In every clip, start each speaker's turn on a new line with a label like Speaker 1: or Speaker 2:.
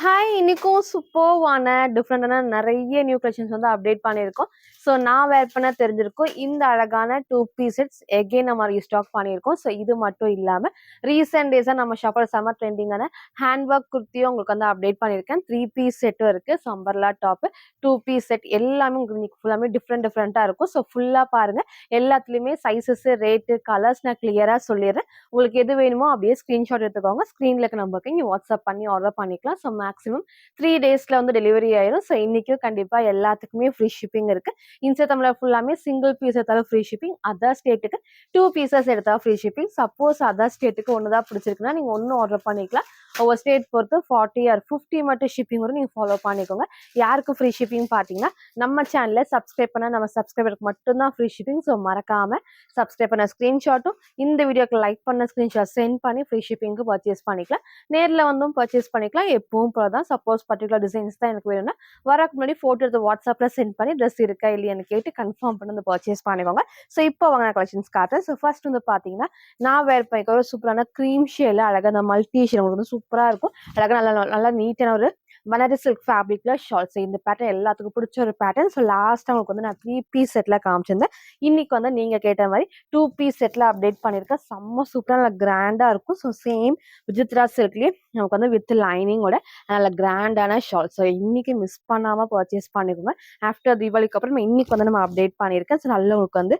Speaker 1: Hi! இன்னைக்கும் சூப்பர்வான டிஃப்ரெண்டான நெறைய நியூ கலெக்ஷன்ஸ் வந்து அப்டேட் பண்ணியிருக்கோம். ஸோ நான் வேர் பண்ண தெரிஞ்சிருக்கும். இந்த அழகான 2 பீஸ் செட்ஸ் எகைன் நம்ம ரீஸ்டாக் பண்ணியிருக்கோம். ஸோ இது மட்டும் இல்லாம ரீசென்ட் டேஸா நம்ம ஷாப்ல செம்ம ட்ரெண்டிங்கான ஹேண்ட் ஒர்க் குர்த்தியும் உங்களுக்கு வந்து அப்டேட் பண்ணியிருக்கேன். 3 பீஸ் செட்டும் இருக்கு. So umbrella top, 2 piece set எல்லாமே உங்களுக்கு இன்னைக்கு ஃபுல்லாமே டிஃப்ரெண்டா இருக்கும். ஸோ ஃபுல்லா பாருங்க. எல்லாத்துலயுமே சைஸஸ், ரேட்டு, கலர்ஸ் நான் கிளியரா சொல்லிடுறேன். உங்களுக்கு எது வேணுமோ அப்படியே ஸ்கிரீன்ஷாட் எடுத்துக்கோங்க. ஸ்க்ரீன்ல இருக்க நம்பருக்கு நீங்க வாட்ஸ்அப் பண்ணி ஆர்டர் பண்ணிக்கலாம். ஸோ மேக்ஸிமம் 3 டேஸ்ல வந்து டெலிவரி ஆயிரும். ஸோ இன்னைக்கும் கண்டிப்பா எல்லாத்துக்குமே ஃப்ரீ ஷிப்பிங் இருக்கு. இன்ஸ்டா தமிழர் ஃபுல்லாமே சிங்கிள் பீஸ் எடுத்தாலும் ஃப்ரீ ஷிப்பிங். அதர் ஸ்டேட்டுக்கு 2 பீசஸ் எடுத்தா ஃப்ரீ ஷிப்பிங். சப்போஸ் அதர் ஸ்டேட்டுக்கு ஒன்று தான் பிடிச்சிருக்குன்னா நீங்க ஒன்று ஆர்டர் பண்ணிக்கலாம். ஒவ்வொரு ஸ்டேட் பொறுத்து 40 ஆர் 50 மட்டும் ஷிப்பிங் வரும். நீங்க ஃபாலோ பண்ணிக்கோங்க. யாருக்கு ஃப்ரீ ஷிப்பிங் பார்த்தீங்கன்னா நம்ம சேனலை சப்ஸ்கிரைப் பண்ண நம்ம சப்ஸ்கிரைபருக்கு மட்டும்தான் ஃப்ரீ ஷிப்பிங். ஸோ மறக்காம சப்ஸ்கிரைப் பண்ண ஸ்க்ரீன்ஷாட்டும் இந்த வீடியோக்கு லைக் பண்ண ஸ்க்ரீன்ஷாட் சென்ட் பண்ணி ஃப்ரீ ஷிப்பிங்க்கு பர்ச்சேஸ் பண்ணிக்கலாம். நேரில் வந்தும் பர்ச்சேஸ் பண்ணிக்கலாம். எப்பவும் போல தான். சப்போஸ் பர்டிகுலர் டிசைன்ஸ் தான் எனக்கு வேணும்னா வரக்கு முன்னாடி ஃபோட்டோ எடுத்து வாட்ஸ்அப்பில் சென்ட் பண்ணி ட்ரெஸ் இருக்கா இல்லையான்னு கேட்டு கன்ஃபார்ம் பண்ணி வந்து பர்ச்சேஸ் பண்ணிக்கோங்க. ஸோ இப்போ வாங்க கலெக்ஷன்ஸ் காட்டுறேன். ஸோ ஃபர்ஸ்ட் வந்து பார்த்தீங்கன்னா நான் வேர் பண்ணிக்க ஒரு சூப்பரான க்ரீம் ஷேல அழகாக அந்த மல்டி ஷேட் உங்களுக்கு வந்து சூப்பராக இருக்கும். அழகாக நல்லா நீட்டான ஒரு பனாரஸ் சில்க் ஃபேப்ரிக்ல ஷார்ட்ஸ். இந்த பேட்டர்ன் எல்லாத்துக்கும் பிடிச்ச ஒரு பேட்டர்ன். ஸோ லாஸ்ட்டாக உங்களுக்கு வந்து நான் 3 பீஸ் செட்டில் காமிச்சிருந்தேன். இன்னைக்கு வந்து நீங்கள் கேட்ட மாதிரி 2 பீஸ் செட்டில் அப்டேட் பண்ணியிருக்கேன். செம்ம சூப்பராக நல்லா கிராண்டாக இருக்கும். ஸோ சேம் விஜித்ரா சில்க்லேயே நமக்கு வந்து வித் லைனிங்கோட நல்ல கிராண்டான ஷால். ஸோ இன்னைக்கு மிஸ் பண்ணாமல் பர்ச்சேஸ் பண்ணிக்கோங்க. ஆஃப்டர் தீபாவளிக்கு அப்புறம் இன்னைக்கு வந்து நம்ம அப்டேட் பண்ணியிருக்கேன். ஸோ நல்ல உங்களுக்கு வந்து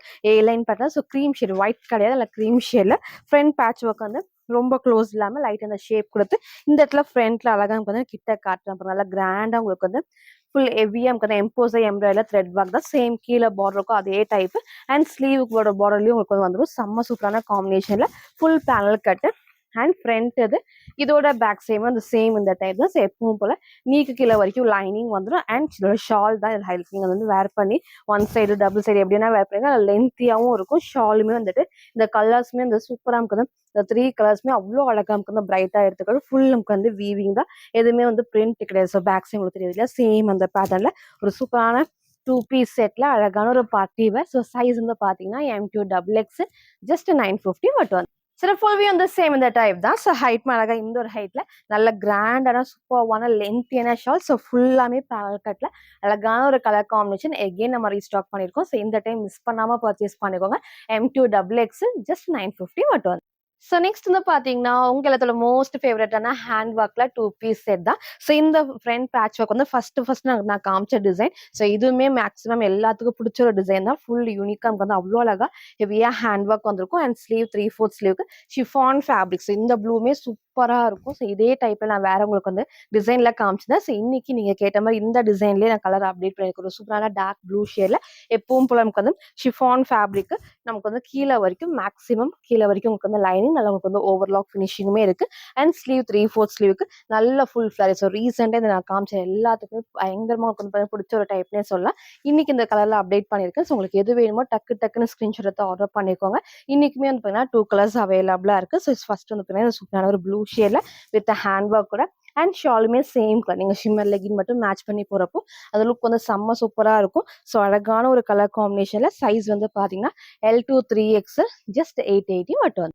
Speaker 1: line pattern. So cream shade white கிடையாது, நல்ல க்ரீம் ஷேடில் ஃப்ரண்ட் பேட்ச் ஒர்க் வந்து ரொம்ப க்ளோஸ் இல்லாமல் லைட் அந்த ஷேப் கொடுத்து இந்த இடத்துல ஃப்ரண்ட்ல அழகாக வந்து கிட்ட காட்டுறேன். நல்லா கிராண்டாக உங்களுக்கு வந்து ஃபுல் ஹெவியாக நமக்கு வந்து எம்போஸை எம்ப்ராய்டரியில் த்ரெட் ஒர்க் தான். சேம் கீழே பார்டர் இருக்கும் அதே டைப். அண்ட் ஸ்லீவுக்கு பார்டர்லையும் உங்களுக்கு வந்து வந்துடும். செம்ம சூப்பரான காம்பினேஷனில் full panel cut and front இது இதோட பேக் சைடும் அந்த சேம் இந்த டைப் தான். ஸோ எப்பவும் போல் நீக்கு கீழே வரைக்கும் லைனிங் வந்துடும். அண்ட் இதோட ஷால் தான் இது ஹைலைட். நீங்கள் வந்து வேர் பண்ணி ஒன் சைடு டபுள் சைடு எப்படின்னா வேர் பண்ணிங்க. லென்த்தியாகவும் இருக்கும். ஷாலுமே வந்துட்டு இந்த கலர்ஸுமே இந்த சூப்பராக நமக்கு வந்து இந்த 3 கலர்ஸுமே அவ்வளோ அழகாக நமக்கு வந்து பிரைட்டாக எடுத்துக்கிறது. ஃபுல் நமக்கு வந்து வீவிங் தான். எதுவுமே வந்து பிரிண்ட் கிடையாது. ஸோ பேக் சைடு உங்களுக்கு தெரியுது இல்லையா, சேம் அந்த பேட்டர்னில் ஒரு சூப்பரான 2 பீஸ் செட்டில் அழகான ஒரு பார்ட்டி வேர். ஸோ சைஸ் வந்து பார்த்தீங்கன்னா M2XX ஜஸ்ட் 950 மட்டும் வந்து. சில ஃபுல்வி வந்து சேம் இந்த டைப் தான். ஸோ ஹைட் அழகா இந்த ஒரு ஹைட்ல நல்ல கிராண்டான சூப்பர்வான லென்த்தியான ஷால். ஸோ ஃபுல்லாமே பேனல் கட்ல அழகான ஒரு கலர் காம்பினேஷன் எகெயின் நம்ம ரீஸ்டாக் பண்ணியிருக்கோம். ஸோ இந்த டைம் மிஸ் பண்ணாம பர்ச்சேஸ் பண்ணிக்கோங்க. M2XX ஜஸ்ட் 950 மட்டும். ஸோ நெக்ஸ்ட் வந்து பார்த்தீங்கன்னா உங்க எல்லாத்தோட மோஸ்ட் ஃபேவரட்டான ஹேண்ட் ஒர்க்ல 2 பீஸ் செட் தான். ஸோ இந்த ஃப்ரண்ட் பேட்ச் ஒர்க் வந்து ஃபர்ஸ்ட் நான் காமிச்ச டிசைன். ஸோ இதுவுமே மேக்ஸிமம் எல்லாத்துக்கும் பிடிச்ச ஒரு டிசைன் தான். ஃபுல் யூனிக்காக நமக்கு வந்து அவ்வளோ அழகா ஹெவியா ஹேண்ட் ஒர்க் வந்திருக்கும். அண்ட் ஸ்லீவ் 3/4 ஸ்லீவ்க்கு ஷிஃபான் ஃபேப்ரிக்ஸ். இந்த ப்ளூமே சூப்பராக இருக்கும். ஸோ இதே டைப்ல நான் வேற உங்களுக்கு வந்து டிசைன்ல காமிச்சிருந்தேன். ஸோ இன்னைக்கு நீங்க கேட்ட மாதிரி இந்த டிசைன்லேயே நான் கலர் அப்டேட் பண்ணியிருக்கேன். சூப்பரான டார்க் ப்ளூ ஷேட்ல எப்பவும் போல நமக்கு வந்து ஷிஃபான் ஃபேப்ரிக் நமக்கு வந்து கீழே வரைக்கும் மேக்ஸிமம் கீழே வரைக்கும் உங்களுக்கு வந்து லைனிங் நல்லா உங்களுக்கு வந்து ஓவர்லாக் ஃபினிஷிங்குமே இருக்கு. அண்ட் ஸ்லீவ் 3/4 ஸ்லீவுக்கு நல்ல ஃபுல் ஃபிளர். ஸோ ரீசெண்டாக இதை நான் காமிச்ச எல்லாத்துக்குமே பயங்கரமாக உங்களுக்கு வந்து பிடிச்ச ஒரு டைப்னே சொல்லலாம். இன்னைக்கு இந்த கலர்ல அப்டேட் பண்ணியிருக்கேன். ஸோ உங்களுக்கு எது வேணுமோ டக்குன்னு ஸ்கிரீன்ஷாட் எடுத்து ஆர்டர் பண்ணிக்கோங்க. இன்னைக்குமே வந்து பார்த்தீங்கன்னா 2 கலர்ஸ் அவைலபிளா இருக்கு. ஸோ ஃபர்ஸ்ட் வந்து பார்த்தீங்கன்னா சூப்பரான ஒரு ப்ளூ ஷேட்ல வித் ஹேண்ட் ஒர்க் கூட அண்ட் ஷாலுமே சேம் கலர். நீங்கள் ஷிம்மர் லெகின் மட்டும் மேட்ச் பண்ணி போகிறப்போ அது லுக் வந்து செம்ம சூப்பராக இருக்கும். ஸோ அழகான ஒரு கலர் காம்பினேஷன்ல சைஸ் வந்து பார்த்தீங்கன்னா L2 3X ஜஸ்ட் 880 மட்டும்.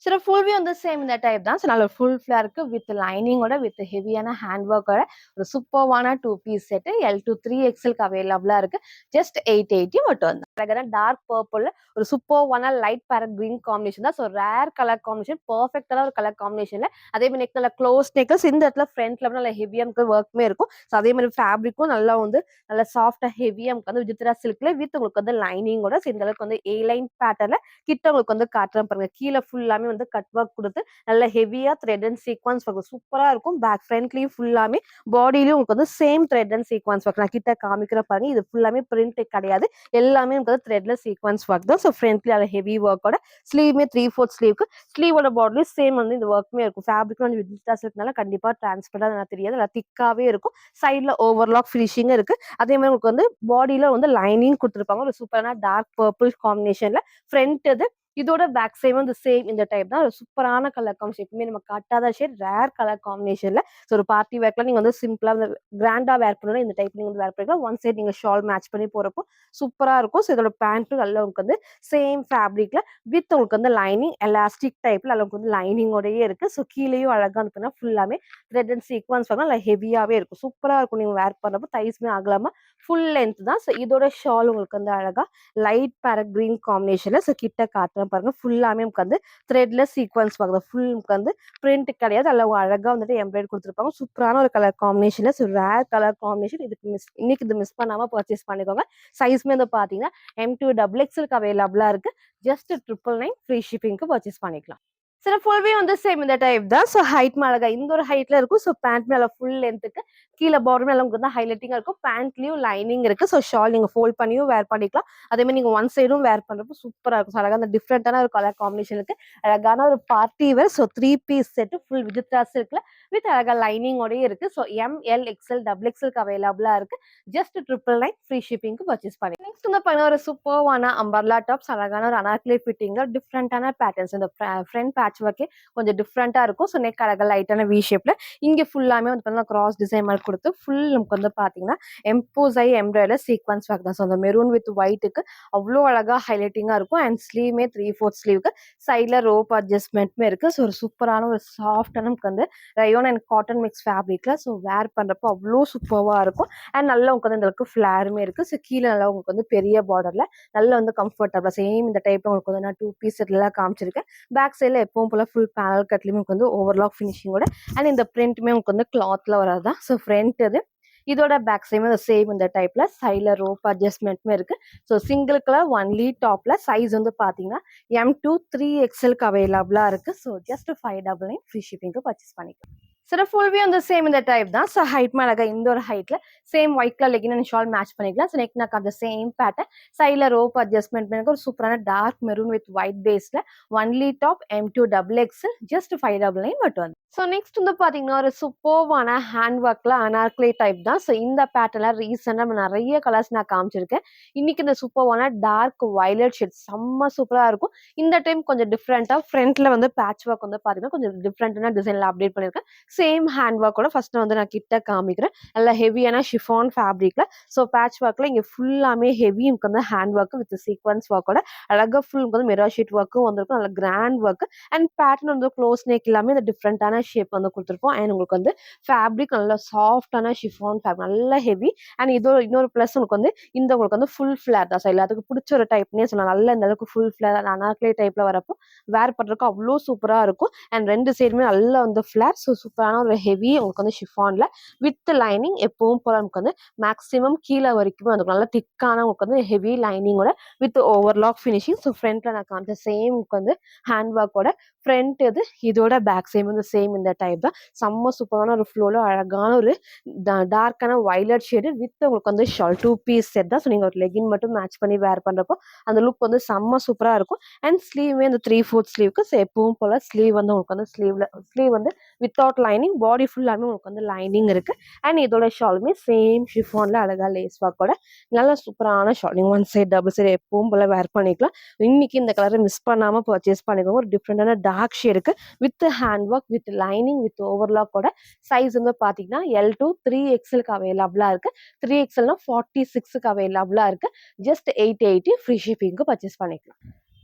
Speaker 1: சில ஃபுல்வி வந்து சேம் இந்த டைப் தான். ஸோ நல்ல ஃபுல் ஃபிளருக்கு வித் லைனிங்கோட வித் ஹெவியான ஹேண்ட் ஒர்க்கோட ஒரு சூப்பர்வான 2 பீஸ் செட்டு L2 3XLக்கு அவைலபிளா இருக்கு. ஜஸ்ட் 880 மட்டும் வந்து. அழகான டார்க் பர்பிள் ஒரு சூப்பர்வான லைட் பேரட் கிரீன் காம்பினேஷன் தான். ஸோ ரேர் கலர் காம்பினேஷன், பர்ஃபெக்டான ஒரு கலர் காம்பினேஷன்ல அதே மாதிரி நெக்ல க்ளோஸ் நெக்லஸ் இந்த இடத்துல ஃப்ரண்ட்ல நல்ல ஹெவியா ஒர்க்குமே இருக்கும். ஸோ அதே மாதிரி ஃபேப்ரிக்கும் நல்லா வந்து நல்ல சாஃப்டா ஹெவியா வந்து விஜித்ரா சில்க்ல வித் உங்களுக்கு வந்து லைனிங்கோட இந்த அளவுக்கு வந்து A லைன் பேட்டர்ல கிட்ட உங்களுக்கு வந்து காட்டுறேன் பாருங்க. கீழே ஃபுல்லாமே வந்து கட் ஒர்க் கொடுத்து நல்ல ஹெவியா த்ரெட் அண்ட் சீக்வன்ஸ் ஒர்க் சூப்பரா இருக்கும். பேக் ஃப்ரண்ட்லயும் ஃபுல்லாமே பாடியிலயும் உங்களுக்கு வந்து same thread and sequence work. நான் கிட்ட காமிக்கிற பாருங்க. இது ஃபுல்லாமே பிரிண்ட் கிடையாது, எல்லாமே உங்களுக்கு த்ரெட்ல சீக்வன்ஸ் ஒர்க் தான். ஸோ ஃப்ரண்ட்ல அது ஹெவி ஒர்க்கோட ஸ்லீவ்மே 3/4 ஸ்லீவ்க்கு ஸ்லீவோட பாடிலையும் சேம் வந்து இந்த ஒர்க்குமே இருக்கும். ஃபேப்ரிக் வந்து விஜிட்டா சில்க்னால கண்டிப்பா டிரான்ஸ்பரண்டா தெரியாது, நல்லா திக்காவே இருக்கும். சைட்ல ஓவர்லாக் ஃபினிஷிங் இருக்கு. அதே மாதிரி உங்களுக்கு வந்து பாடியில வந்து லைனிங் கொடுத்துருப்பாங்க. ஒரு சூப்பரான டார்க் பர்பிள் காம்பினேஷன்ல ஃப்ரண்ட் இது இதோட பேக் சைடும் வந்து சேம் இந்த டைப் தான். ஒரு சூப்பரான கலர் காம்பினேஷன். எப்பவுமே நம்ம காட்டாத ஷேட், ரேர் கலர் காம்பினேஷன்ல. ஸோ ஒரு பார்ட்டி வேர்க்குலாம் நீங்க வந்து சிம்பிளா கிராண்டா வேர் பண்ணணும், இந்த டைப் நீங்க வந்து வேர் பண்ணிக்கலாம். ஒன் சைட் நீங்க ஷால் மேட்ச் பண்ணி போறப்போ சூப்பரா இருக்கும். ஸோ இதோட பேண்ட்டும் நல்லா உங்களுக்கு வந்து சேம் ஃபேப்ரிக்ல வித் உங்களுக்கு வந்து லைனிங் எலாஸ்டிக் டைப்ல அளவுக்கு வந்து லைனிங்கோடயே இருக்கு. ஸோ கீழேயும் அழகா வந்து பார்த்தீங்கன்னா ஃபுல்லாமே த்ரெட் அண்ட் சீக்வன்ஸ் நல்லா ஹெவியாவே இருக்கும். சூப்பரா இருக்கும் நீங்க வேர் பண்றப்போ. தைஸ்மே அகலாம ஃபுல் லென்த் தான். ஸோ இதோட ஷால் உங்களுக்கு வந்து அழகா லைட் பேரட் கிரீன் காம்பினேஷன்ல. ஸோ கிட்ட காட்டுறேன் பாருங்க. ஃபுல்லாமே நமக்கு வந்து த்ரெட்ல சீக்வன்ஸ் பார்க்குது. ஃபுல் நமக்கு வந்து பிரிண்ட் கிடையாது. அதில் அழகா வந்துட்டு எம்ப்ராய்டரி கொடுத்துருப்பாங்க. சூப்பரான ஒரு கலர் காம்பினேஷன்ல. So rare colour combination. இன்னைக்கு இது மிஸ் பண்ணாம பர்ச்சேஸ் பண்ணிக்கோங்க. சைஸ்மே வந்து பாத்தீங்கன்னா M2XXL அவைலபிளா இருக்கு. ஜஸ்ட் 999 ஃப்ரீ ஷிப்பிங்க்கு பர்ச்சேஸ் பண்ணிக்கலாம். சில ஃபுல்வே வந்து சேம் இந்த டைப் தான். ஸோ ஹைட் அழகா இந்த ஒரு ஹைட்ல இருக்கும். ஸோ பேண்ட் மேல ஃபுல் லென்த்துக்கு கீழே பார்டர் மேல உங்களுக்கு வந்து ஹைலைட்டிங்கா இருக்கும். பேண்ட்லயும் லைனிங் இருக்கு. ஸோ ஷால் நீங்க ஃபோல்ட் பண்ணியும் வேர் பண்ணிக்கலாம். அதே மாதிரி நீங்க ஒன் சைடும் வேர் பண்றப்போ சூப்பரா இருக்கும். ஸோ அழகா அந்த டிஃப்ரெண்டான ஒரு கலர் காம்பினேஷன் இருக்கு. அழகான ஒரு party wear. So 3 piece set full விஜித்ராஸ் இருக்குல்ல, வித் அழகா லைனிங்கோடய இருக்கு. ஸோ MLXL, XXL அவைலபிளா இருக்கு. ஜஸ்ட் 999 ஃப்ரீ ஷிப்பிங்க்கு பர்ச்சேஸ் பண்ணி. நெக்ஸ்ட் வந்து பாத்தீங்கன்னா ஒரு சூப்பர்வான அம்பர்லா டாப்ஸ், அழகான ஒரு அனார்கலி ஃபிட்டிங்ல டிஃப்ரெண்டான பேட்டர்ன்ஸ். இந்த ஃப்ரண்ட் பேட்ச் ஒர்க்கே கொஞ்சம் டிஃப்ரெண்டா இருக்கும். ஸோ நெக் அழகா லைட்டான வி ஷேப்ல இங்க ஃபுல்லாமே வந்து பாத்தீங்கன்னா கிராஸ் டிசைன் மாதிரி கொடுத்து ஃபுல் நமக்கு வந்து பாத்தீங்கன்னா எம்போஸ் ஆகி எம்ப்ராய்டரி சீக்வன்ஸ் ஒர்க் தான். ஸோ அந்த மெரூன் வித் ஒயிட்டுக்கு அவ்வளோ அழகா ஹைலைட்டிங்கா இருக்கும். அண்ட் ஸ்லீவ்மே 3/4 ஸ்லீவ்க்கு சைட்ல ரோப் அட்ஜஸ்ட்மெண்ட்மே இருக்கு. ஸோ ஒரு சூப்பரான ஒரு சாஃப்டான நமக்கு வந்து ரயோன் அண்ட் காட்டன் மிக்ஸ் ஃபேப்ரிக்ல. ஸோ வேர் பண்றப்போ அவ்வளோ சூப்பர்வா இருக்கும். அண்ட் நல்லா உங்களுக்கு வந்து இந்த அளவுக்கு ஃபிளாருமே இருக்கு. ஸோ கீழே நல்லா உங்களுக்கு வந்து பெரிய பார்டர்ல நல்லா வந்து கம்ஃபர்டபுளா சேம் இந்த டைப்ல உங்களுக்கு வந்து நான் 2 பீஸ் எல்லாம் காமிச்சிருக்கேன். பேக் சைட்ல எப்பவும் போல ஃபுல் பேனல் கட்லயுமே உங்களுக்கு வந்து ஓவர்லாக் ஃபினிஷிங்கோட. அண்ட் இந்த பிரிண்ட்டுமே உங்களுக்கு வந்து கிளாத்ல வரதான். ஸோ ஃப்ரண்ட் இது இதோட பேக் சைடுமே சேம் இந்த டைப்ல சைட்ல ரோப் அட்ஜஸ்ட்மெண்ட்மே இருக்கு. ஸோ சிங்கிள் கலர் ஒன்லி டாப்ல சைஸ் வந்து பாத்தீங்கன்னா M2 3XL அவைலபிளா இருக்கு. ஸோ ஜஸ்ட் 599 ஃப்ரீ ஷிப்பிங்க்கு பர்ச்சேஸ் பண்ணிக்கலாம். சில ஃபுல்வே வந்து சேம் இந்த டைப் தான். ஸோ ஹைட் அழகா இந்த ஒரு ஹைட்ல same white colour legging and shawl match பண்ணிக்கலாம். ஸோ நெக் நாக்கு அந்த சேம் பேட்டர்ன் சைட்ல ரோப் அட்ஜஸ்ட்மெண்ட் பண்ணி ஒரு சூப்பரான டார்க் மெரூன் வித் ஒயிட் பேஸ்ல ஒன்லி டாப் M2XXL ஜஸ்ட் 599 மட்டும் வந்து. ஸோ நெக்ஸ்ட் வந்து பாத்தீங்கன்னா ஒரு சூப்பர்வான ஹேண்ட் ஒர்க்ல அனார்கலி டைப் தான். ஸோ இந்த பேட்டர்ல ரீசெண்டா நிறைய கலர்ஸ் நான் காமிச்சிருக்கேன். இன்னைக்கு இந்த சூப்பர்வான டார்க் வயலட் ஷேட் செம்ம சூப்பரா இருக்கும். இந்த டைம் கொஞ்சம் டிஃப்ரெண்டா ஃப்ரண்ட்ல வந்து பேட்ச் ஒர்க் வந்து பாத்தீங்கன்னா கொஞ்சம் டிஃப்ரெண்டான டிசைன்ல அப்டேட் பண்ணிருக்கேன். சேம் ஹேண்ட் ஒர்க்கோட ஃபர்ஸ்ட் வந்து நான் கிட்ட காமிக்கிறேன். நல்லா ஹெவியான ஷிஃபான் ஃபேப்ரிக்ல. ஸோ பேட்ச் ஒர்க்ல இங்க ஃபுல்லாமே ஹெவி நமக்கு வந்து ஹேண்ட் ஒர்க் வித் சீக்வன்ஸ் ஒர்க்கோட அழகா ஃபுல் வந்து மிரர் ஷீட் ஒர்க்கும் வந்திருக்கும். நல்ல கிராண்ட் ஒர்க் அண்ட் பேட்டர்ன் வந்து க்ளோஸ் நெக் எல்லாமே இந்த டிஃப்ரெண்டான ஷேப் வந்து கொடுத்துருப்போம். அண்ட் உங்களுக்கு வந்து ஃபேப்ரிக் நல்ல சாஃப்டான ஷிஃபான் ஃபேப்ரிக் நல்ல ஹெவி. அண்ட் இதோ இன்னொரு பிளஸ் உங்களுக்கு வந்து இந்த உங்களுக்கு வந்து ஃபுல் ஃபிளேர் தான். ஸோ எல்லாத்துக்கும் பிடிச்ச ஒரு டைப்னே சொல்லலாம். நல்ல இந்த அளவுக்கு ஃபுல் ஃபிளேர் அனார்கலி டைப்ல வரப்போ வேர் பண்றதுக்கு அவ்வளோ சூப்பரா இருக்கும். அண்ட் ரெண்டு சைடுமே நல்லா வந்து ஃபிளேர். ஸோ சூப்பரான ஒரு ஹெவி உங்களுக்கு வந்து ஷிஃபான்ல வித் லைனிங் எப்பவும் போல நமக்கு வந்து மேக்ஸிமம் கீழே வரைக்குமே வந்து நல்லா திக்கான உங்களுக்கு வந்து ஹெவி லைனிங்கோட வித் ஓவர்லாக் ஃபினிஷிங். ஸோ ஃப்ரண்ட்ல நான் காமிச்ச சேம் வந்து ஹேண்ட் ஒர்க்கோட ஃப்ரண்ட் இது இதோட பேக் சைடு வந்து சேம் இந்த டைப் தான். செம்ம சூப்பரான ஒரு ஃப்ளோல அழகான ஒரு டார்க்கான வயலட் ஷேடு வித் உங்களுக்கு வந்து ஷால் 2 பீஸ் செட் தான். ஸோ நீங்க ஒரு லெகின் மட்டும் மேட்ச் பண்ணி வேர் பண்றப்போ அந்த லுக் வந்து செம்ம சூப்பரா இருக்கும். அண்ட் ஸ்லீவ்மே அந்த 3/4 ஸ்லீவ்க்கு எப்பவும் போல ஸ்லீவ் வந்து உங்களுக்கு வந்து ஸ்லீவ் வந்து வித்தவுட் லைனிங் பாடி ஃபுல்லாமே உங்களுக்கு வந்து லைனிங் இருக்கு. அண்ட் இதோட ஷாலுமே சேம் ஷிஃபான்ல அழகா லேஸ் ஒர்க்கோட நல்ல சூப்பரான ஷால். நீங்க ஒன் சைட் டபுள் சைடு எப்பவும் போல வேர் பண்ணிக்கலாம். இன்னைக்கு இந்த கலரை மிஸ் பண்ணாம பர்ச்சேஸ் பண்ணிக்கோங்க. ஒரு டிஃப்ரெண்டான டார்க் ஷேடுக்கு with hand work with lining with ஓவர்லாக்கோட சைஸ் வந்து பாத்தீங்கன்னா L2 3XL அவைலபிளா இருக்கு. 3XLனா 46 அவைலபிளா இருக்கு. ஜஸ்ட் 880 ஃப்ரீ ஷிப்பிங்க்கு பர்ச்சேஸ் பண்ணிக்கலாம்.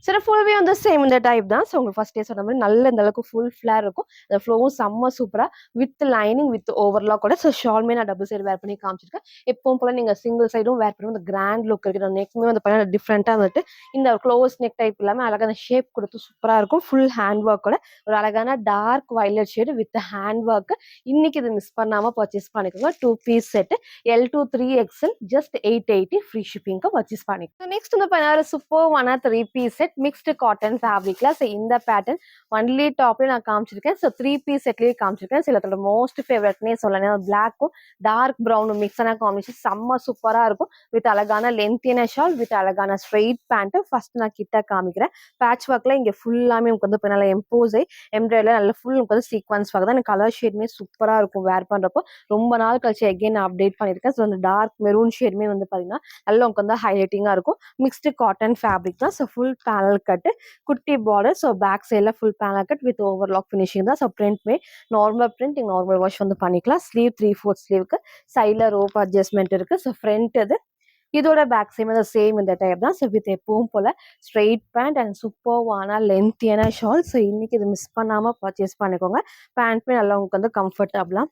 Speaker 1: சில ஃபுல்வே வந்து சேம் இந்த டைப் தான். ஸோ உங்களுக்கு ஃபர்ஸ்டே சொன்ன மாதிரி நல்ல இந்த அளவுக்கு ஃபுல் ஃபிளேர் இருக்கும். அந்த ஃப்ளோவும் செம்ம சூப்பரா வித் லைனிங் வித் ஓவர்லாக்கோட. ஸோ ஷால்மே நான் டபுள் சைடு வேர் பண்ணி காமிச்சிருக்கேன். எப்பவும் போல நீங்க சிங்கிள் சைடும் வேர் பண்ணி அந்த கிராண்ட் லுக் இருக்கு. நெக்மே வந்து பார்த்தீங்கன்னா டிஃப்ரெண்டா வந்துட்டு இந்த க்ளோஸ் நெக் டைப் இல்லாமல் அழகான ஷேப் கொடுத்து சூப்பரா இருக்கும். ஃபுல் ஹேண்ட் ஒர்க்கோட ஒரு அழகான dark violet shade with hand work. இன்னைக்கு இது மிஸ் பண்ணாம பர்ச்சேஸ் பண்ணிக்கோங்க. 2 piece set L2 3XL just 880 free ஷிப்பிங்க்கு பர்ச்சேஸ் பண்ணிக்கோங்க. நெக்ஸ்ட் வந்து பார்த்தீங்கன்னா சூப்பர்வான 3 பீஸ் செட் மிக்ஸ்டு காட்டன் ஃபேப்ரிக்ல. ஸோ இந்த பேட்டர்ன் ஒன்லி டாப்ல நான் காமிச்சிருக்கேன். ஸோ 3 பீஸ் செட்லயே காமிச்சிருக்கேன். சிலத்தோட மோஸ்ட் ஃபேவரட்னே சொல்லலாம். பிளாக்கும் டார்க் ப்ரௌனும் மிக்ஸான காம்பினேஷன் செம்ம சூப்பரா இருக்கும். வித் அழகான லென்த்தியான ஷால் வித் அழகான ஸ்ட்ரெயிட் பேண்ட். ஃபர்ஸ்ட் நான் கிட்ட காமிக்கிறேன். பேட்ச் ஒர்க்ல இங்க ஃபுல்லாமே உங்களுக்கு வந்து நல்லா எம்போஸ் எம்ப்ராய்டரி நல்ல ஃபுல் உங்களுக்கு வந்து சீக்வன்ஸ் ஒர்க் தான். எனக்கு கலர் ஷேட்மே சூப்பரா இருக்கும் வேர் பண்றப்போ. ரொம்ப நாள் கழிச்சு எகைன் நான் அப்டேட் பண்ணியிருக்கேன். ஸோ அந்த டார்க் மெரூன் ஷேட்மே வந்து பாத்தீங்கன்னா நல்லா உங்களுக்கு வந்து ஹைலைட்டிங்கா இருக்கும். மிக்ஸ்டு காட்டன் ஃபேப்ரிக் தான். ஸோ ஃபுல் பேனல் கட்டு, குட்டி பார்டர். ஸோ பேக் சைடில் full panel cut with overlock finishing தான். ஸோ பிரிண்ட்மே நார்மல் பிரிண்ட், நீங்கள் நார்மல் வாஷ் வந்து பண்ணிக்கலாம். ஸ்லீவ் 3/4 ஸ்லீவுக்கு சைடில் ரோப் அட்ஜஸ்ட்மெண்ட் இருக்குது. ஸோ ஃப்ரண்ட் இது, இதோட பேக் சைம் சேம் இந்த டைப் தான். ஸோ வித் எப்பவும் போல் ஸ்ட்ரெயிட் பேண்ட் அண்ட் சூப்பர்வான லென்த்தியான ஷால். ஸோ இன்னைக்கு இது மிஸ் பண்ணாமல் பர்ச்சேஸ் பண்ணிக்கோங்க. பேண்ட்மே நல்லா உங்களுக்கு வந்து கம்ஃபர்டபுளாக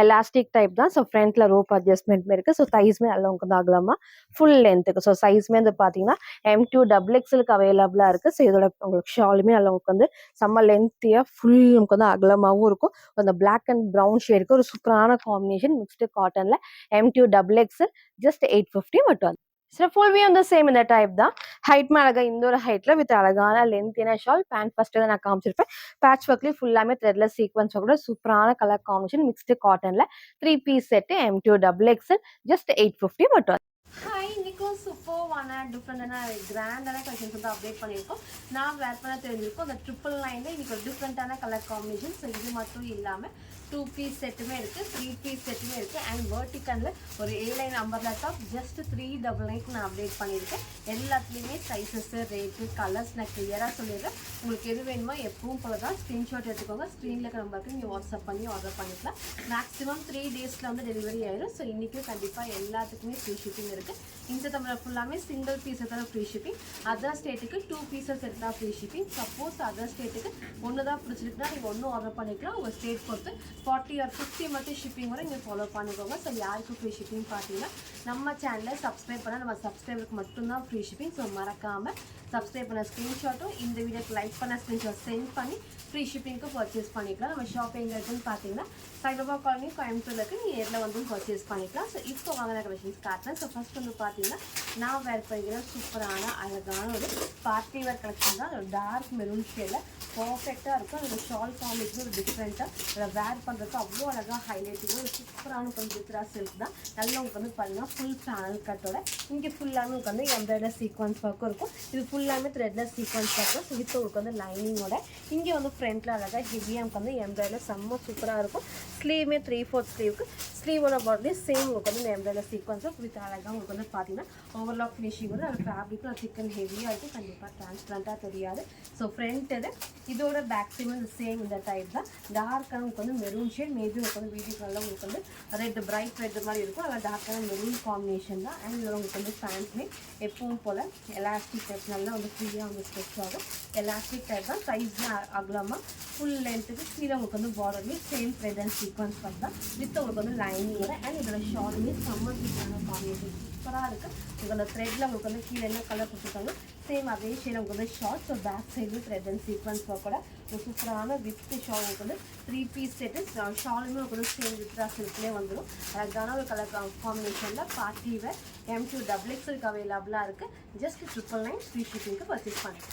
Speaker 1: எலாஸ்டிக் டைப் தான். ஸோ ஃப்ரண்ட்ல ரோப் அட்ஜஸ்ட்மெண்ட்மே இருக்குது. ஸோ தைஸ்மே நல்லா உங்களுக்கு வந்து அகலமாக ஃபுல் லென்த்துக்கு. ஸோ சைஸ்மே வந்து பார்த்தீங்கன்னா M2 XXLக்கு அவைலபிளாக இருக்குது. ஸோ இதோட உங்களுக்கு ஷாலுமே நல்லா உங்களுக்கு வந்து செம்ம லென்த்தியாக ஃபுல் உங்களுக்கு வந்து அகலமாகவும் இருக்கும். அந்த பிளாக் அண்ட் ப்ரௌன் ஷேடுக்கு ஒரு சூப்பரான காம்பினேஷன் மிக்ஸ்டு காட்டனில் M2 XXL ஜஸ்ட் 850 மட்டும். ஸோ ஃபுல் வியூ வந்து சேம் இந்த டைப் தான். ஹைட்மே அழகாக இந்த ஒரு ஹைட்டில் வித் அழகான லென்த்தியான ஷால். பேண்ட் ஃபஸ்ட்டு தான் நான் காமிச்சிருப்பேன். பேட்ச் ஒர்க்லேயும் ஃபுல்லாமே த்ரெட்ல சீக்வன்ஸ் கூட சூப்பரான கலர் காம்பினேஷன் மிக்ஸ்டு காட்டனில் 3 piece set M2 XXL just 850 மட்டும். ஹாய், இன்னைக்கும் சூப்பர்வான டிஃப்ரெண்டான கிராண்டான கலெக்ஷன்ஸ் வந்து அப்டேட் பண்ணியிருக்கோம். நான் வேர் பண்ண தெரிஞ்சிருக்கோம். அந்த 999 இன்னைக்கு ஒரு டிஃப்ரெண்டான கலர் காம்பினேஷன். ஸோ இது மட்டும் இல்லாமல் 2 பீஸ் செட்டுமே இருக்குது, 3 பீஸ் செட்டுமே இருக்குது. அண்ட் வெர்டிக்கலில் ஒரு A-line அம்பர்லா டாப் ஜஸ்ட் 399 நான் அப்டேட் பண்ணியிருக்கேன். எல்லாத்துலேயுமே சைஸஸ், ரேட்டு, கலர்ஸ் நான் கிளியராக சொல்லிடுறேன். உங்களுக்கு எது வேணுமோ எப்பவும் போல தான் ஸ்க்ரீன்ஷாட் எடுத்துக்கோங்க. ஸ்க்ரீனில் இருக்கிற நம்பருக்கு நீங்கள் வாட்ஸ்அப் பண்ணி ஆர்டர் பண்ணிக்கலாம். மேக்ஸிமம் 3 டேஸில் வந்து டெலிவரி ஆயிடும். ஸோ இன்றைக்கும் கண்டிப்பாக எல்லாத்துக்குமே ஃப்ரீ ஷிப்பிங் இருக்குது. இந்த தமிழ் ஃபுல்லாமே சிங்கிள் பீஸ் தான் ஃப்ரீ ஷிப்பிங். அதர் ஸ்டேட்டுக்கு 2 பீசஸ் எடுத்தால் ஃப்ரீ ஷிப்பிங். சப்போஸ் அதர் ஸ்டேட்டுக்கு ஒன்று தான் பிடிச்சிருக்குன்னா நீங்கள் ஒன்றும் ஆர்டர் பண்ணிக்கலாம். உங்கள் ஸ்டேட் பொறுத்து 40 or 50 மட்டும் ஷிப்பிங் கூட நீங்கள் ஃபாலோ பண்ணிக்கோங்க. ஸோ யாருக்கு ஃப்ரீ ஷிப்பிங் பார்த்தீங்கன்னா நம்ம சேனலை சப்ஸ்கிரைப் பண்ணால் நம்ம சப்ஸ்கிரைபருக்கு மட்டும்தான் ஃப்ரீ ஷிப்பிங். ஸோ மறக்காமல் சப்ஸ்கிரைப் பண்ண ஸ்க்ரீன்ஷாட்டும் இந்த வீடியோக்கு லைக் பண்ண ஸ்க்ரீன்ஷாட் சென்ட் பண்ணி ஃப்ரீ ஷிப்பிங்க்கு பர்ச்சேஸ் பண்ணிக்கலாம். நம்ம ஷாப் எங்கே இருக்குன்னு பார்த்தீங்கன்னா சாய்பாபா காலனி கோயம்புத்தூர்ல இருக்கு. நீங்கள் நேரில் வந்து பர்ச்சேஸ் பண்ணிக்கலாம். ஸோ இப்போ வாங்கின கலெக்ஷன்ஸ் காட்டுறேன். ஸோ ஃபர்ஸ்ட் வந்து பார்த்தீங்கன்னா நான் வேர் பண்ணிக்கிற சூப்பரான அழகான ஒரு பார்ட்டி வேர் கலெக்ஷன் தான். ஒரு டார்க் மெரூன் ஷேடில் பர்ஃபெக்டாக இருக்கும். அதோட ஷால் காம்பினேஷன் ஒரு டிஃப்ரெண்ட்டாக அதை வேர் பண்ணுறதுக்கு அவ்வளோ அழகாக ஹைலைட்டிங்காக ஒரு சூப்பரான கொஞ்சம் வித்ரா சில்க் தான். நல்லா உங்களுக்கு வந்து பார்த்தீங்கன்னா ஃபுல் பேனல் கட்டோட இங்கே ஃபுல்லாமே உங்களுக்கு வந்து எம்ப்ராய்டர் சீக்வன்ஸ் ஒர்க்கும் இருக்கும். இது ஃபுல்லாமே த்ரெட்ல சீக்வன்ஸ் ஒர்க்கும். ஸோ வித் உங்களுக்கு வந்து லைனிங்கோட இங்கே வந்து ஃப்ரண்ட்டில் அழகாக ஹெவியாக நமக்கு வந்து எம்ப்ராய்டர் செம்ம சூப்பராக இருக்கும். ஸ்லீவுமே 3/4 ஸ்லீவுக்கு ஸ்லீவோட பாட்லேயும் சேம் உங்களுக்கு வந்து இந்த எம்ப்ராய்டர் சீக்வன்ஸ் வித் அழகாக உங்களுக்கு வந்து பார்த்தீங்கன்னா ஓவர்லாக் ஃபினிஷிங் வந்து அது ஃபேப்ரிக்கும் சிக்கன் ஹெவியாக இருக்கும். கண்டிப்பாக டிரான்ஸ்பரண்ட்டாக தெரியாது. ஸோ ஃப்ரண்ட் இது, இதோட பேக் சைடு வந்து சேம் இந்த டைப் தான். டார்க்கான உங்களுக்கு வந்து மெரூன் ஷேட், மேபி உங்களுக்கு வந்து வீடியோ காலில் உங்களுக்கு வந்து ரெட் பிரைட் ரெட் மாதிரி இருக்கும். அதில் டார்க்கான மெரூன் காம்பினேஷன் தான். அண்ட் இதில் உங்களுக்கு வந்து பேண்ட்மே எப்பவும் போல் எலாஸ்டிக் டைப் நல்லா வந்து ஃப்ரீயாக வந்து ஸ்ட்ரெச் ஆகும். எலாஸ்டிக் டைப் தான். சைஸ்மே அகலமாக ஃபுல் லென்த்துக்கு கீழே உங்களுக்கு வந்து பார்டர்லேயே சேம் த்ரெட் அண்ட் சீக்வன்ஸ் தான் வித் உங்களுக்கு வந்து லைனிங்கோட. அண்ட் இதோட ஷாலுமே செம்ம சூப்பரான காம்பினேஷன் சூப்பராக இருக்குது. உங்களுக்கு அந்த த்ரெட்டில் உங்களுக்கு வந்து கீழே என்ன கலர் கொடுத்துருக்காங்க சேம் அதே ஷேட் உங்களுக்கு வந்து short. So back side thread and sequins கூட ஒரு சூப்பரான வித் ஷால் உங்களுக்கு வந்து 3 பீஸ் செட்டு. ஷாலுமே உங்களுக்கு வந்து சேம் வித்ரா சில்க்லேயே வந்துடும். அழகான ஒரு கலர் காம்பினேஷனில் பார்ட்டி வேர் M2 XXLக்கு அவைலபிளாக இருக்குது. ஜஸ்ட் 999 ஃப்ரீ ஷிப்பிங்க்கு பர்ச்சேஸ் பண்ணுறேன்.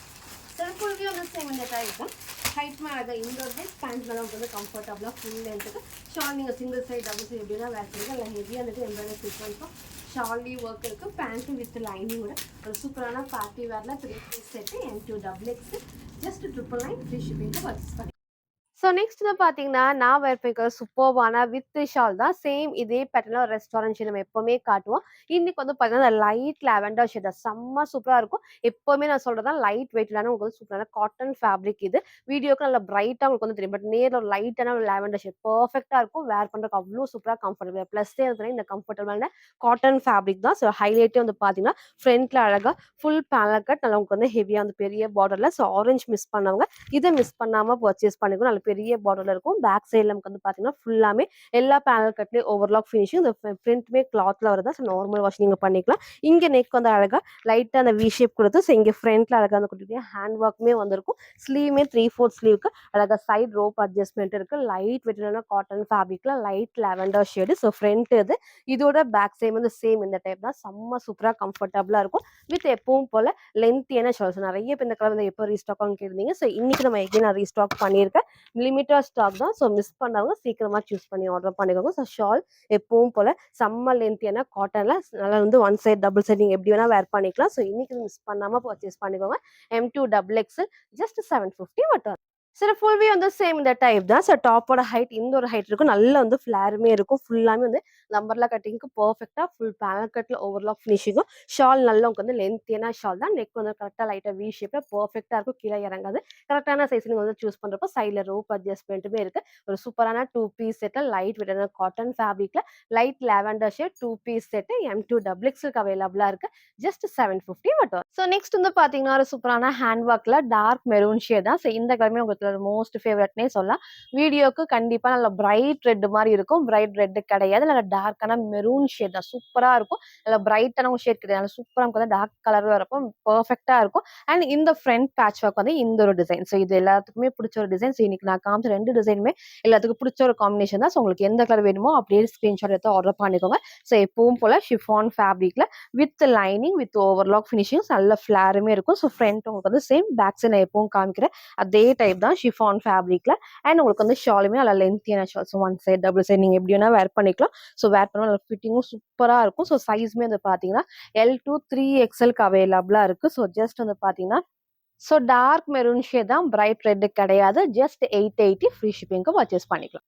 Speaker 1: ஃபுல்வே வந்து சேம் இந்த டைப் தான். ஹைட் மேலே இந்த ஒரு ஹைட் பேண்ட் மேலே வந்து கம்ஃபர்டபுளாக ஃபுல் லென்த்துக்கு ஷால் நீங்கள் சிங்கிள் சைட் டபுள் சைட் எப்படின்னா வேர் பண்ணுங்க. இல்லை ஹெவியாக வந்துட்டு எம்ப்ராய்டரி சீக்வன்ஸும் ஷாலி ஒர்க் இருக்குது. பேண்ட்டும் வித் லைனிங்கோட ஒரு சூப்பரான பார்ட்டி வேரில் 3 piece set M2 XXL just 999 free ஷிப்பிங்க்கு பர்ச்சேஸ் பண்ணி. ஸோ நெக்ஸ்ட் வந்து பார்த்தீங்கன்னா நான் வேர் பண்ணிக்கிற சூப்பர்வான வித் ஷால் தான். சேம் இதே பேட்டர்னில் ஒரு ரெஸ்டாரண்ட் ஷேட் நம்ம எப்போவுமே காட்டுவோம். இன்னைக்கு வந்து பார்த்தீங்கன்னா லைட் லாவெண்டர் ஷேட் தான் செம்ம சூப்பராக இருக்கும். எப்போவுமே நான் சொல்கிறது தான் லைட் வெயிட்லான உங்களுக்கு வந்து சூப்பரான காட்டன் ஃபேப்ரிக். இது வீடியோக்கு நல்லா பிரைட்டாக உங்களுக்கு வந்து தெரியும். பட் நேரில் ஒரு லைட்டான ஒரு லாவெண்டர் ஷேட் பர்ஃபெக்டாக இருக்கும். வேர் பண்ணுறதுக்கு அவ்வளோ சூப்பராக கம்ஃபர்டபுள். ப்ளஸ்ஸே வந்து இந்த கம்ஃபர்டபுளான காட்டன் ஃபேப்ரிக் தான். ஸோ ஹைலைட்டே வந்து பார்த்தீங்கன்னா ஃப்ரண்ட்டில் அழகாக ஃபுல் பேனல் கட் நல்லா உங்களுக்கு வந்து ஹெவியாக வந்து பெரிய பார்டரில். ஸோ ஆரஞ்ச் மிஸ் பண்ணவங்க இதை மிஸ் பண்ணாமல் பர்ச்சேஸ் பண்ணிக்கணும். நல்ல பெரிய பார்டர்ல இருக்கும். பேக் சைடில் நமக்கு வந்து பார்த்தீங்கன்னா ஃபுல்லாமே எல்லா பேனல் கட்லேயும் ஓவர்லாக் ஃபினிஷிங். இந்த பிரிண்ட்மே கிளாத்ல வருதா. ஸோ நார்மல் வாஷ் நீங்கள் பண்ணிக்கலாம். இங்கே நெக் வந்து அழகாக லைட்டாக அந்த வி ஷேப் கொடுத்து ஸோ இங்கே ஃப்ரண்ட்ல அழகாக அந்த குட்டியாக ஹேண்ட் ஒர்க்குமே வந்திருக்கும். ஸ்லீவுமே 3/4 ஸ்லீவுக்கு அழகாக சைட் ரோப் அட்ஜஸ்ட்மெண்ட் இருக்குது. லைட் வெயிட்டான காட்டன் ஃபேப்ரிக்ல light lavender shade. So front இது, இதோட பேக் சைடு வந்து சேம் இந்த டைப் தான். செம்ம சூப்பராக கம்ஃபர்டபுளாக இருக்கும். வித் எப்பவும் போல் லென்த்தியான ஷால்ஸ். நிறைய பேர் இந்த கலர் வந்து எப்போ ரீஸ்டாக் ஆகும் கேட்டிருந்தீங்க. ஸோ இன்னைக்கு நம்ம எங்கே நான் ரீஸ்டாக் பண்ணியிருக்கேன். லிமிட்டட் ஸ்டாக் தான். ஸோ மிஸ் பண்ணவங்க சீக்கிரமாக சூஸ் பண்ணி ஆர்டர் பண்ணிக்கோங்க. ஸோ ஷால் எப்பவும் போல் செம்ம லென்த்தியான காட்டனில் நல்லா வந்து 1 சைட் டபுள் சைட் நீங்கள் எப்படி வேணால் வேர் பண்ணிக்கலாம். ஸோ இன்னைக்கு மிஸ் பண்ணாமல் பர்ச்சேஸ் பண்ணிக்கோங்க. M2 XXL ஜஸ்ட் 750 மட்டும். சரி ஃபுல் வியூ வந்து சேம் இந்த டைப் தான். ஸோ டாப்போட ஹைட் இந்த ஒரு ஹைட் இருக்கும். நல்லா வந்து ஃப்ளேருமே இருக்கும். ஃபுல்லாமே வந்து லம்பர்லா கட்டிங்க்கு பெர்ஃபெக்ட்டா ஃபுல் பேனல் கட்ல ஓவர்லாக் ஃபினிஷிங்கும். ஷால் நல்லா உங்களுக்கு வந்து லென்த்தியான ஷால் தான். நெக் வந்து கரெக்ட்டா லைட்டா வி ஷேப்ல பெர்ஃபெக்ட்டா இருக்கும். கீழ இறங்காது. கரெக்ட்டான சைஸ் நீங்க வந்து சூஸ் பண்றப்போ சைட்ல ரோப் அட்ஜஸ்ட்மென்ட்டுமே இருக்கு. ஒரு சூப்பரான 2 பீஸ் செட் லைட் வெயிட்டான காட்டன் ஃபேப்ரிக்ல light lavender shade 2 piece set M2 double எக்ஸ்எல்க்கு அவைலபிளா இருக்கு. ஜஸ்ட் 750 மட்டும். ஸோ நெக்ஸ்ட் வந்து பார்த்தீங்கன்னா, ஒரு சூப்பரான ஹேண்ட் ஒர்க்ல டார்க் மெரூன் ஷேட் தான். ஸோ இந்த கலருமே உங்களுக்கு மோஸ்ட் ஃபேவரட்னே சொல்லலாம். வீடியோக்கு கண்டிப்பா நல்ல பிரைட் ரெட் மாரி இருக்கும். பிரைட் ரெட் கிடையாது. நல்ல டார்க்கான மெரூன் ஷேட் தான். சூப்பரா இருக்கும். நல்ல பிரைட்டான ஒரு ஷேட் கிடையாது. நல்ல சூப்பரா நமக்கு வந்து டார்க் கலர் வரப்போ பெர்ஃபெக்ட்டா இருக்கும். அண்ட் இந்த ஃப்ரண்ட் பேட்ச் ஒர்க் வந்து இந்த ஒரு டிசைன். ஸோ இது எல்லாத்துக்குமே பிடிச்ச ஒரு டிசைன். ஸோ இன்னைக்கு நான் காமிச்ச 2 டிசைனுமே எல்லாத்துக்கும் பிடிச்ச ஒரு காம்பினேஷன் தான். ஸோ உங்களுக்கு எந்த கலர் வேணுமோ அப்படியே ஸ்கிரீன்ஷாட் எடுத்து ஆர்டர் பண்ணிக்கோங்க. ஸோ எப்பவும் போல ஷிஃபான் ஃபேப்ரிக்ல with lining with overlock finishing நல்ல ஃபிளாருமே இருக்கும். ஸோ ஃப்ரண்ட் உங்களுக்கு வந்து சேம் பேக் சைட் நான் எப்பவும் காமிக்கிறேன் அதே டைப் தான் ஷிஃபான் ஃபேப்ரிக்ல. அண்ட் உங்களுக்கு வந்து ஷாலுமே நல்லா லென்த்தியான shawl. So one side double side நீங்க எப்படி வேணா வேர் பண்ணிக்கலாம். ஸோ வேர் பண்ணா நல்லா ஃபிட்டிங்கும் சூப்பரா இருக்கும். ஸோ சைஸ்மே வந்து பார்த்தீங்கன்னா L2 3XLக்கு அவைலபிளா இருக்கு. ஸோ ஜஸ்ட் வந்து பார்த்தீங்கன்னா ஸோ டார்க் மெரூன் ஷேட் தான். பிரைட் ரெட் கிடையாது. ஜஸ்ட் 880 ஃப்ரீ ஷிப்பிங்க்கு பர்ச்சேஸ் பண்ணிக்கலாம்.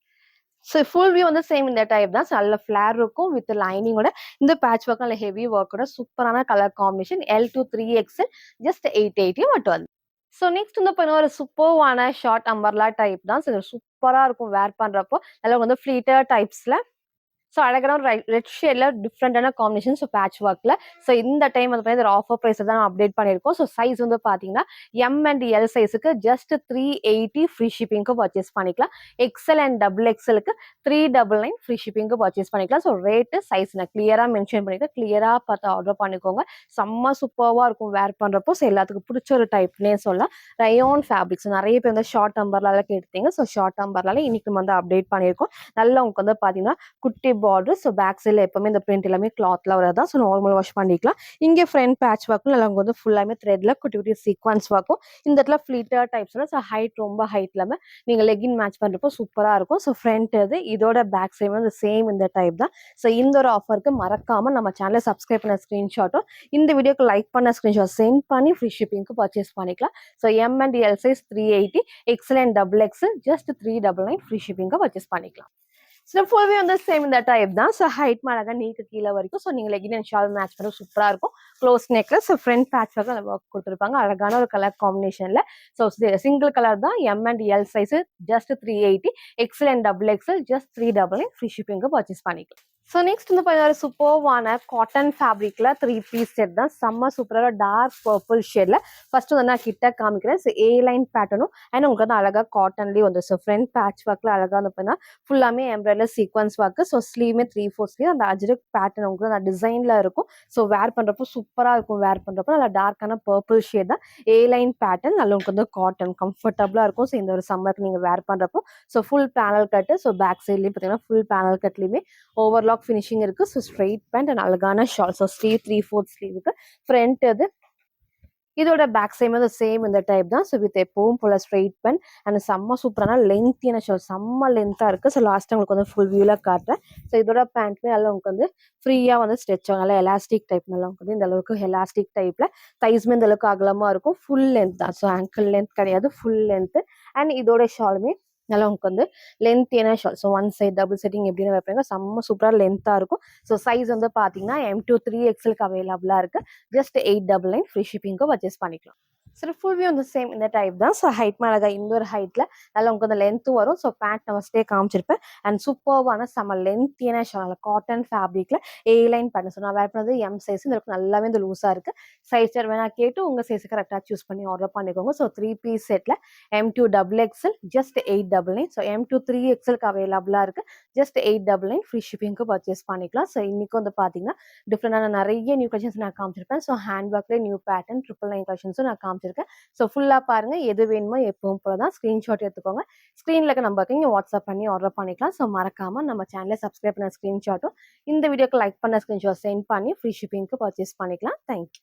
Speaker 1: ஸோ ஃபுல் வியூ வந்து சேம் இந்த டைப் தான். ஸோ நல்ல ஃபிளேர் இருக்கும் வித் லைனிங்கோட. இந்த பேட்ச் ஒர்க் நல்ல ஹெவி ஒர்க்கோட சூப்பரான colour combination L2 3XL just 880 மட்டும் வந்து. ஸோ நெக்ஸ்ட் வந்து பார்த்தீங்கன்னா, ஒரு சூப்பர்வான ஷார்ட் அம்பர்லா டைப் தான். ஸோ சூப்பரா இருக்கும் வேர் பண்றப்போ. நல்லா வந்து ஃப்ளீட்டர் டைப்ஸ்ல ஸோ அழகான ஒரு ரெட் ஷேட்ல டிஃப்ரெண்டான காம்பினேஷன். ஸோ பேட்ச் ஒர்க்ல. ஸோ இந்த டைம் வந்து பார்த்தீங்கன்னா ஆஃபர் பிரைஸ் தான் அப்டேட் பண்ணியிருக்கோம். ஸோ சைஸ் வந்து பார்த்தீங்கன்னா M அண்ட் L சைஸுக்கு ஜஸ்ட் 380 ஃப்ரீ ஷிப்பிங்க்கு பர்ச்சேஸ் பண்ணிக்கலாம். XL அண்ட் டபுள் எக்ஸ்எலுக்கு 399 ஃப்ரீ ஷிப்பிங்க்கு பர்ச்சேஸ் பண்ணிக்கலாம். ஸோ ரேட்டு சைஸ் நான் கிளியரா மென்ஷன் பண்ணிருக்கேன். கிளியரா பார்த்து ஆர்டர் பண்ணிக்கோங்க. செம்ம சூப்பர்வா இருக்கும் வேர் பண்றப்போ. ஸோ எல்லாத்துக்கும் பிடிச்ச ஒரு டைப்னே சொல்லலாம். ரயோன் ஃபேப்ரிக்ஸ் நிறைய பேர் வந்து ஷார்ட் அம்பர்லால கேட்டீங்க. ஸோ ஷார்ட் அம்பர்லால இன்னைக்கு நம்ம வந்து அப்டேட் பண்ணியிருக்கோம். நல்லா உங்களுக்கு வந்து பார்த்தீங்கன்னா குட்டி பார்டர். ஸோ பேக் சைடில் எப்பவுமே இந்த பிரிண்ட் எல்லாமே கிளாத்ல வரதான். ஸோ நார்மல் வாஷ் பண்ணிக்கலாம். இங்கே ஃப்ரண்ட் பேட்ச் ஒர்க்கும் நல்லா வந்து ஃபுல்லாமே த்ரெட்ல குட்டி குட்டி சீக்வன்ஸ் ஒர்க்கும். இந்த இடத்துல ஃபிளீட்டர் டைப்ஸ்ல ஸோ ஹைட் ரொம்ப ஹைட் இல்லாமல் நீங்கள் லெகின் மேட்ச் பண்ணுறப்போ சூப்பராக இருக்கும். ஸோ ஃப்ரண்ட் இது இதோட பேக் சைடு வந்து சேம் இந்த டைப் தான். ஸோ இந்த ஒரு ஆஃபருக்கு மறக்காம நம்ம சேனலை சப்ஸ்கிரைப் பண்ண ஸ்க்ரீன்ஷாட்டும் இந்த வீடியோக்கு லைக் பண்ண ஸ்க்ரீன்ஷாட் சென்ட் பண்ணி ஃப்ரீ ஷிப்பிங்க்கு பர்ச்சேஸ் பண்ணிக்கலாம். So M and L size 380 XL and double X just 399 free ஷிப்பிங்க்கு பர்ச்சேஸ் பண்ணிக்கலாம். ஸோ ஃபுல்வே வந்து சேம் இந்த டைப் தான். ஸோ ஹைட் மேலே நீக்கு கீழே வரைக்கும். ஸோ நீங்கள் லெகின் அண்ட் ஷால் மேட்ச் பண்ண சூப்பராக இருக்கும். க்ளோஸ் நெக்ல ஸோ ஃப்ரண்ட் பேட்ச் ஒர்க் அந்த ஒர்க் கொடுத்துருப்பாங்க. அழகான ஒரு கலர் காம்பினேஷன்ல. ஸோ சிங்கிள் கலர் தான். M and L size just 380 XL and double XL just 399 free ஷிப்பிங்க்கு பர்ச்சேஸ் பண்ணிக்கலாம். ஸோ நெக்ஸ்ட் வந்து பார்த்தீங்கன்னா சூப்பர்வான காட்டன் ஃபேப்ரிக்ல 3 பீஸ் செட் தான். செம்ம சூப்பராக டார்க் பர்பிள் ஷேட்ல. ஃபர்ஸ்ட் வந்து நான் கிட்ட காமிக்கிறேன். ஸோ A லைன் பேட்டர்னும் அண்ட் உங்களுக்கு வந்து அழகா காட்டன்லேயே வந்து ஸோ ஃப்ரண்ட் பேட்ச் ஒர்க்ல அழகா வந்து பார்த்தீங்கன்னா ஃபுல்லாமே எம்ப்ராய்டரி சீக்வன்ஸ் ஒர்க்கு. ஸோ ஸ்லீவ்மே 3/4 ஸ்லீவ் அந்த அஜ்ரக் பேட்டர்ன் உங்களுக்கு அந்த டிசைன்ல இருக்கும். ஸோ வேர் பண்றப்போ சூப்பரா இருக்கும். வேர் பண்றப்போ நல்லா டார்க்கான பர்பிள் ஷேட் தான். A லைன் பேட்டர்ன் நல்லா உங்களுக்கு வந்து காட்டன் கம்ஃபர்டபுளா இருக்கும். ஸோ இந்த ஒரு சம்மருக்கு நீங்க வேர் பண்றப்போ ஸோ ஃபுல் பேனல் கட்டு. ஸோ பேக் சைட்லயும் பார்த்தீங்கன்னா ஃபுல் பேனல் கட்லயுமே ஓவர்லாக் ஃபினிஷிங் இருக்கு. ஸோ ஸ்ட்ரெயிட் பேண்ட் அண்ட் அழகான ஷால். ஸோ ஸ்லீவ் 3/4 ஸ்லீவுக்கு ஃப்ரண்ட் இது இதோட பேக் சைடு வந்து சேம் இந்த டைப் தான். ஸோ வித் எப்பவும் போல ஸ்ட்ரெயிட் பேண்ட் அண்ட் செம்ம சூப்பரான லென்த்தியான ஷால். செம்ம லென்த்தாக இருக்குது. ஸோ லாஸ்ட் உங்களுக்கு வந்து ஃபுல் வியூவில் காட்டுறேன். ஸோ இதோட பேண்ட்மே நல்லா உங்களுக்கு வந்து ஃப்ரீயாக வந்து ஸ்ட்ரெச் ஆகும். நல்லா எலாஸ்டிக் டைப் நல்லா உங்களுக்கு வந்து இந்த அளவுக்கு எலாஸ்டிக் டைப்பில் தைஸ்மே இந்த அளவுக்கு அகலமாக இருக்கும். ஃபுல் லென்த் தான். ஸோ ஆங்கிள் லென்த் கிடையாது, ஃபுல் லென்த்து. அண்ட் இதோட ஷாலுமே நல்லா உங்களுக்கு வந்து லென்த்தியான shawl. So one side double setting எப்படின்னு வைப்பாங்க. செம்ம சூப்பராக லென்த்தாக இருக்கும். ஸோ சைஸ் வந்து பார்த்தீங்கன்னா M2 3XLக்கு அவைலபிளாக இருக்குது. ஜஸ்ட் 899 ஃப்ரீ ஷிப்பிங்க்கு பர்ச்சேஸ் பண்ணிக்கலாம். சரி ஃபுல் வியூ வந்து சேம் இந்த டைப் தான். ஸோ ஹைட் மேலே இந்த ஒரு ஹைட்டில் நல்லா உங்களுக்கு அந்த லென்த்து வரும். ஸோ பேண்ட் நான் ஃபஸ்ட்டே காமிச்சிருப்பேன். அண்ட் சூப்பர்வான செம்ம லென்த்தியான ஷால் காட்டன் ஃபேப்ரிக்கில் A லைன் பேட்டர்ன். ஸோ நான் வேர் பண்ணது M சைஸ். இந்த நல்லாவே இந்த லூஸாக இருக்குது. சைஸ் வேணா கேட்டு உங்கள் சைஸை கரெக்டாக சூஸ் பண்ணி ஆர்டர் பண்ணிக்கோங்க. ஸோ 3 பீஸ் செட்டில் M2 double XL just 899. So M2 3XLக்கு அவைலபிளாக இருக்குது. ஜஸ்ட் 899 ஃப்ரீ ஷிப்பிங்க்கு பர்ச்சேஸ் பண்ணிக்கலாம். ஸோ இன்னைக்கு வந்து பார்த்தீங்கன்னா டிஃப்ரெண்டான நிறைய நியூ கலெக்ஷன்ஸ் நான் காமிச்சிருப்பேன். ஸோ ஹேண்ட் ஒர்க்லேயே நியூ பேட்டர்ன் 999 கலெக்ஷன்ஸும் நான் காமிச்சிருக்கேன். ஸோ ஃபுல்லாக பாருங்க. எது வேணுமோ எப்பவும் போல தான் ஸ்க்ரீன்ஷாட் எடுத்துக்கோங்க. ஸ்க்ரீனில் இருக்க நம்பருக்கு நீங்கள் வாட்ஸ்அப் பண்ணி ஆர்டர் பண்ணிக்கலாம். ஸோ மறக்காமல் நம்ம சேனலை சப்ஸ்கிரைப் பண்ண ஸ்க்ரீன்ஷாட்டும் இந்த வீடியோக்கு லைக் பண்ண ஸ்க்ரீன்ஷாட் சென்ட் பண்ணி ஃப்ரீ ஷிப்பிங்க்கு பர்ச்சேஸ் பண்ணிக்கலாம். தேங்க்யூ.